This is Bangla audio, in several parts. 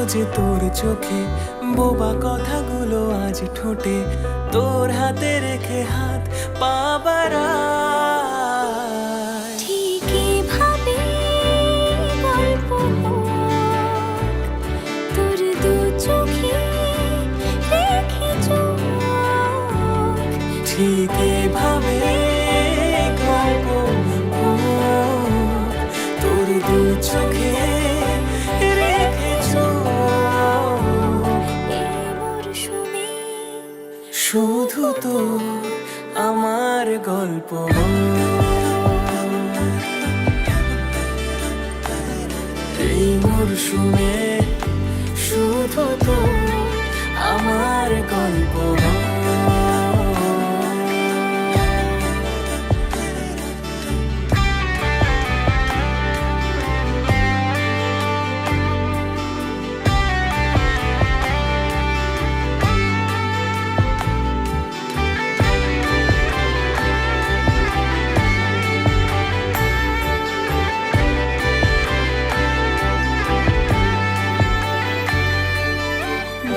খুঁজে তোর চোখে, বোবা কথাগুলো আজ ঠোঁটে, তোর হাতে রেখে হাত পা বাড়ায়। ঠিকই ভাবি গল্প হোক, তোর দু চোখে রেখে চোখ। ঠিক এভাবে গল্প হোক, তোর দু চোখে রেখে চোখ। এই মরশুমে শুধু তো আমার গল্প এই মরশুমে, শুধু তো আমার গল্প।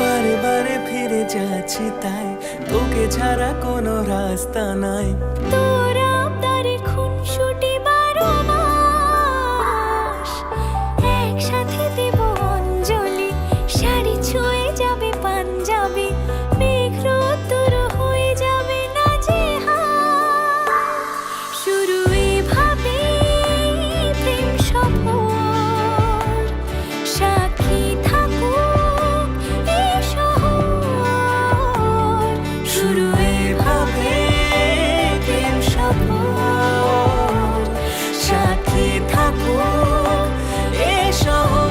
বারে বারে ফিরে যাচ্ছি তাই, তোকে ছাড়া কোনো রাস্তা নাই। তোর আবদারে খুনসুটি 12 মাস, একসাথে দেব অঞ্জলি, শাড়ি ছুঁয়ে যাবে পাঞ্জাবি, মেঘ রোদ্দুর হয়ে যাবে নাজেহাল। শুরু এভাবে প্রেম সফর, সাক্ষী থাকুক এই শহর। শুরু এভাবে প্রেম সফর, সাথী থাকুক এ শহর।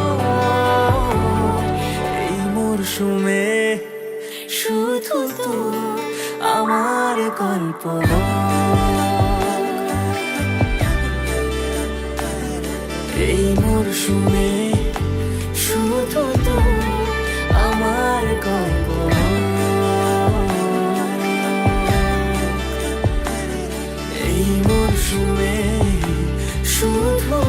এই মরশুমে শুধু তো আমার গল্প। এই মরশুমে শুধু তো আমার গল্প। এই মরশুমে শুধু